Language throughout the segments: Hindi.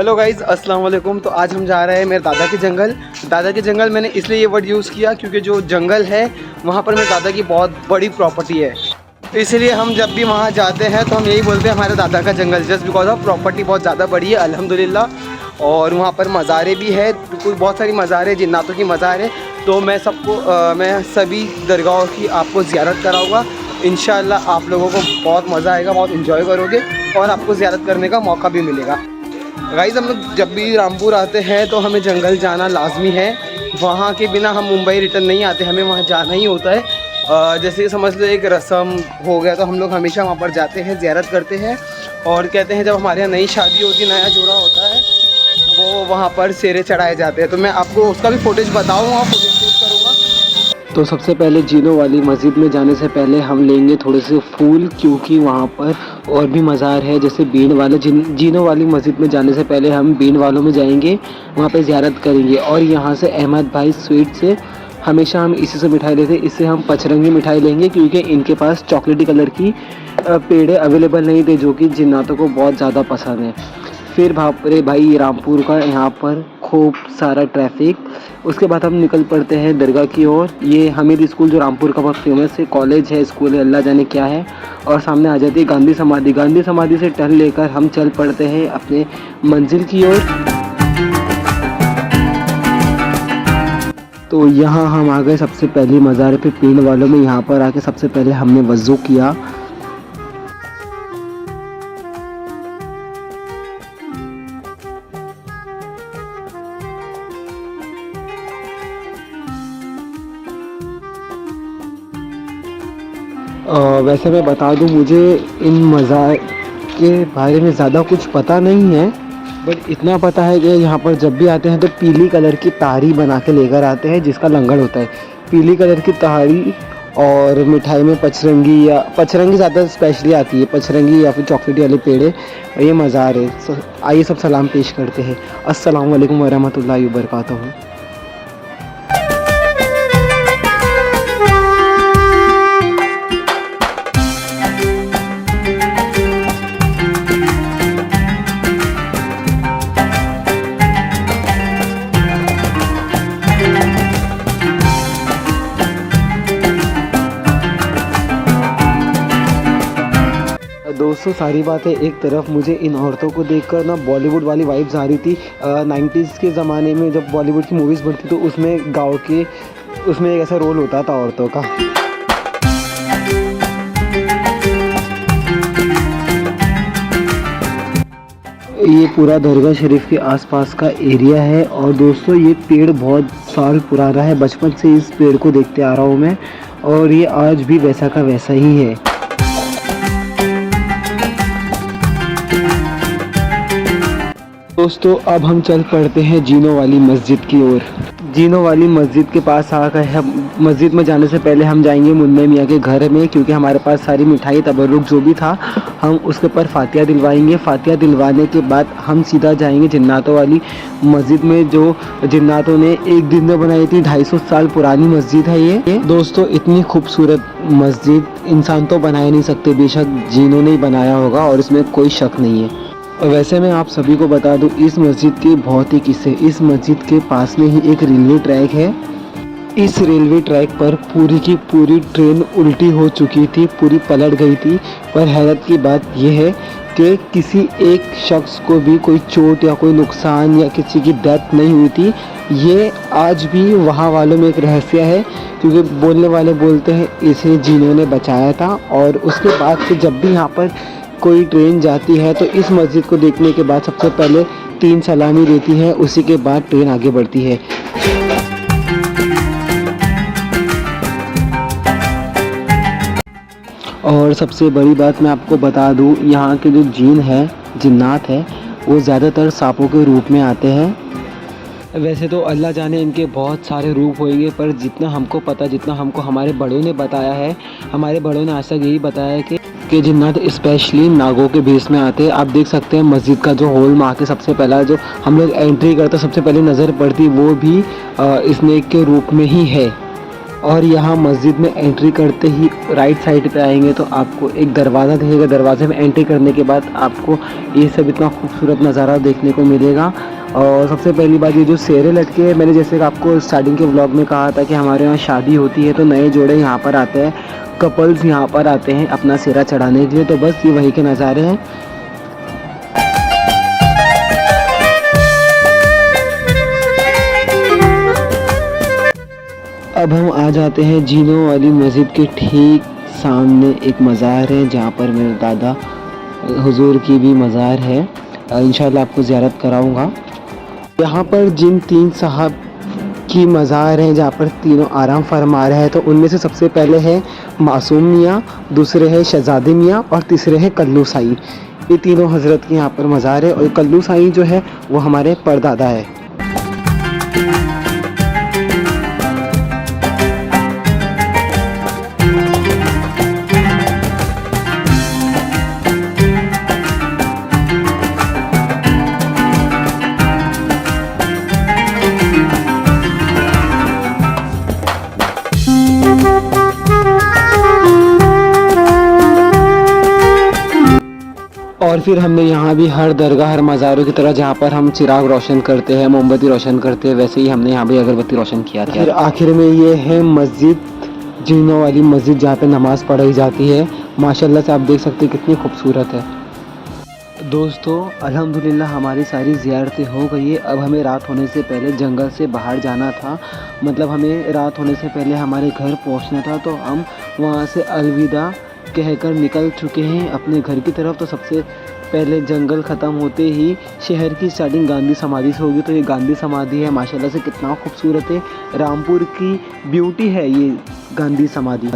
हेलो गाइज़, अस्सलाम वालेकुम। तो आज हम जा रहे हैं मेरे दादा के जंगल। दादा के जंगल मैंने इसलिए ये वर्ड यूज़ किया क्योंकि जो जंगल है वहाँ पर मेरे दादा की बहुत बड़ी प्रॉपर्टी है। तो इसलिए हम जब भी वहाँ जाते हैं तो हम यही बोलते हैं हमारे दादा का जंगल, जस्ट बिकॉज ऑफ प्रॉपर्टी बहुत ज़्यादा बड़ी है अल्हम्दुलिल्लाह। और वहाँ पर मज़ारें भी है, बिल्कुल बहुत सारी मज़ारें, जिन्नातों की मज़ार है। तो मैं मैं सभी दरगाहों की आपको ज़ियारत कराऊँगा। इंशाअल्लाह आप लोगों को बहुत मज़ा आएगा, बहुत इन्जॉय करोगे और आपको ज़ियारत करने का मौका भी मिलेगा। गाइज़, हम लोग जब भी रामपुर आते हैं तो हमें जंगल जाना लाजमी है। वहाँ के बिना हम मुंबई रिटर्न नहीं आते, हमें वहाँ जाना ही होता है। जैसे समझ लो एक रस्म हो गया, तो हम लोग हमेशा वहाँ पर जाते हैं, ज़ियारत करते हैं। और कहते हैं जब हमारे यहाँ नई शादी होती है, नया जोड़ा होता है, वो वहाँ पर सेरे चढ़ाए जाते हैं। तो मैं आपको उसका भी फुटेज बताऊँगा, फुटेज शूट करूँगा। तो सबसे पहले जीनो वाली मस्जिद में जाने से पहले हम लेंगे थोड़े से फूल, क्योंकि वहाँ पर और भी मज़ार है। जैसे बीन वाले जीनो वाली मस्जिद में जाने से पहले हम बीन वालों में जाएंगे, वहाँ पे ज़ियारत करेंगे। और यहाँ से अहमद भाई स्वीट से हमेशा हम इसी से मिठाई लेते हैं। इससे हम पचरंगी मिठाई लेंगे क्योंकि इनके पास चॉकलेटी कलर की पेड़े अवेलेबल नहीं थे, जो कि जिन्नातों को बहुत ज़्यादा पसंद है। फिर भाई रामपुर का यहाँ पर खूब सारा ट्रैफिक। उसके बाद हम निकल पड़ते हैं दरगाह की ओर। ये हमीद स्कूल जो रामपुर का बहुत फेमस है, कॉलेज है, स्कूल है, अल्लाह जाने क्या है। और सामने आ जाती है गांधी समाधि। गांधी समाधि से टर्न लेकर हम चल पड़ते हैं अपने मंजिल की ओर। तो यहाँ हम आ गए सबसे पहली मज़ार पे, पीण वालों में। यहाँ पर आके सबसे पहले हमने वज़ू किया। वैसे मैं बता दूं, मुझे इन मज़ार के बारे में ज़्यादा कुछ पता नहीं है, बट इतना पता है कि यहाँ पर जब भी आते हैं तो पीली कलर की तारी बना के लेकर आते हैं, जिसका लंगर होता है। पीली कलर की तारी और मिठाई में पचरंगी ज़्यादा स्पेशली आती है, पचरंगी या फिर चॉकलेटी वाले पेड़े। और ये मज़ार है। आइए सब सलाम पेश करते हैं। अस्सलाम वालेकुम वरहमतुल्लाहि वबरकातुहू। दोस्तों, सारी बातें एक तरफ, मुझे इन औरतों को देखकर ना बॉलीवुड वाली वाइब्स आ रही थी। 90s के ज़माने में जब बॉलीवुड की मूवीज़ बनती तो उसमें गाँव के उसमें एक ऐसा रोल होता था औरतों का। ये पूरा दरगाह शरीफ के आसपास का एरिया है। और दोस्तों, ये पेड़ बहुत साल पुराना है, बचपन से इस पेड़ को देखते आ रहा हूँ मैं, और ये आज भी वैसा का वैसा ही है। दोस्तों, अब हम चल पड़ते हैं जीनो वाली मस्जिद की ओर। जीनो वाली मस्जिद के पास आ गए हम। मस्जिद में जाने से पहले हम जाएंगे मुन्ने मियाँ के घर में, क्योंकि हमारे पास सारी मिठाई तबर्रुक जो भी था हम उसके ऊपर फातिहा दिलवाएंगे। फातिहा दिलवाने के बाद हम सीधा जाएंगे जिन्नातों वाली मस्जिद में, जो जिन्नातों ने एक दिन में बनाई थी। 250 साल पुरानी मस्जिद है ये। दोस्तों, इतनी खूबसूरत मस्जिद इंसान तो बना ही नहीं सकते, बेशक जीनों ने ही बनाया होगा और इसमें कोई शक नहीं है। और वैसे मैं आप सभी को बता दूं, इस मस्जिद के बहुत ही किस्से। इस मस्जिद के पास में ही एक रेलवे ट्रैक है। इस रेलवे ट्रैक पर पूरी की पूरी ट्रेन उल्टी हो चुकी थी, पूरी पलट गई थी। पर हैरत की बात यह है कि किसी एक शख्स को भी कोई चोट या कोई नुकसान या किसी की डेथ नहीं हुई थी। ये आज भी वहाँ वालों में एक रहस्य है, क्योंकि बोलने वाले बोलते हैं इसे जिन्हों ने बचाया था। और उसके बाद से जब भी यहाँ पर कोई ट्रेन जाती है तो इस मस्जिद को देखने के बाद सबसे पहले 3 सलामी देती है, उसी के बाद ट्रेन आगे बढ़ती है। और सबसे बड़ी बात मैं आपको बता दूं, यहाँ के जो जिन्नात है वो ज़्यादातर सांपों के रूप में आते हैं। वैसे तो अल्लाह जाने इनके बहुत सारे रूप होंगे, पर जितना हमको पता, जितना हमको हमारे बड़ों ने बताया है, हमारे बड़ों ने आज तक यही बताया है कि जिन्नात स्पेशली नागों के भेस में आते हैं। आप देख सकते हैं मस्जिद का जो हॉल में आके सबसे पहला जो हम लोग एंट्री करते सबसे पहले नज़र पड़ती वो भी स्नेक के रूप में ही है। और यहाँ मस्जिद में एंट्री करते ही राइट साइड पे आएंगे तो आपको एक दरवाज़ा दिखेगा। दरवाजे में एंट्री करने के बाद आपको ये सब इतना खूबसूरत नज़ारा देखने को मिलेगा। और सबसे पहली बात ये जो सेरे लटके हैं, मैंने जैसे कि आपको स्टार्टिंग के व्लॉग में कहा था कि हमारे यहाँ शादी होती है तो नए जोड़े यहाँ पर आते हैं, कपल्स यहाँ पर आते हैं अपना सेरा चढ़ाने के लिए। तो बस ये वही के नज़ारे हैं। अब हम आ जाते हैं जीनों वाली मस्जिद के ठीक सामने एक मज़ार है जहाँ पर मेरे दादा हुजूर की भी मज़ार है। इंशाल्लाह आपको ज़ियारत कराऊंगा। यहाँ पर जिन 3 साहब की मज़ार है जहाँ पर तीनों आराम फरमा रहे हैं, तो उनमें से सबसे पहले है मासूम मियाँ, दूसरे है शहजादे मियाँ और तीसरे है कल्लू साईं। ये तीनों हज़रत की यहाँ पर मज़ार है और कल्लू साईं जो है वो हमारे परदादा है। और फिर हमने यहाँ भी हर दरगाह हर मज़ारों की तरह जहाँ पर हम चिराग रोशन करते हैं, मोमबत्ती रोशन करते हैं, वैसे ही हमने यहाँ भी अगरबत्ती रोशन किया था। फिर आखिर में ये है मस्जिद, जीनों वाली मस्जिद जहाँ पे नमाज़ पढ़ाई जाती है। माशाल्लाह से आप देख सकते हैं कितनी खूबसूरत है। दोस्तों अल्हम्दुलिल्लाह हमारी सारी ज़ियारतें हो गई है। अब हमें रात होने से पहले जंगल से बाहर जाना था, मतलब हमें रात होने से पहले हमारे घर पहुँचना था। तो हम वहाँ से अलविदा कहकर निकल चुके हैं अपने घर की तरफ। तो सबसे पहले जंगल ख़त्म होते ही शहर की स्टार्टिंग गांधी समाधि से होगी। तो ये गांधी समाधि है, माशाल्लाह से कितना खूबसूरत है, रामपुर की ब्यूटी है ये गांधी समाधि।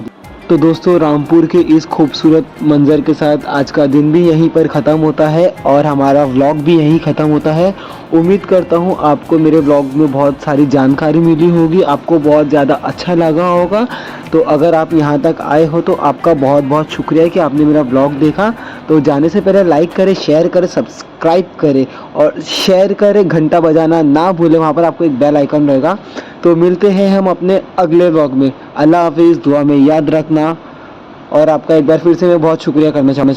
तो दोस्तों रामपुर के इस खूबसूरत मंज़र के साथ आज का दिन भी यहीं पर ख़त्म होता है और हमारा व्लॉग भी यहीं ख़त्म होता है। उम्मीद करता हूँ आपको मेरे व्लॉग में बहुत सारी जानकारी मिली होगी, आपको बहुत ज़्यादा अच्छा लगा होगा। तो अगर आप यहाँ तक आए हो तो आपका बहुत बहुत शुक्रिया कि आपने मेरा व्लॉग देखा। तो जाने से पहले लाइक करें, शेयर करें, सब्सक्राइब करें और शेयर करें, घंटा बजाना ना भूलें, वहाँ पर आपको एक बेल आइकन रहेगा। तो मिलते हैं हम अपने अगले व्लॉग में। अल्लाह हाफिज़, दुआ में याद रखना। और आपका एक बार फिर से मैं बहुत शुक्रिया करना चाहूँगा।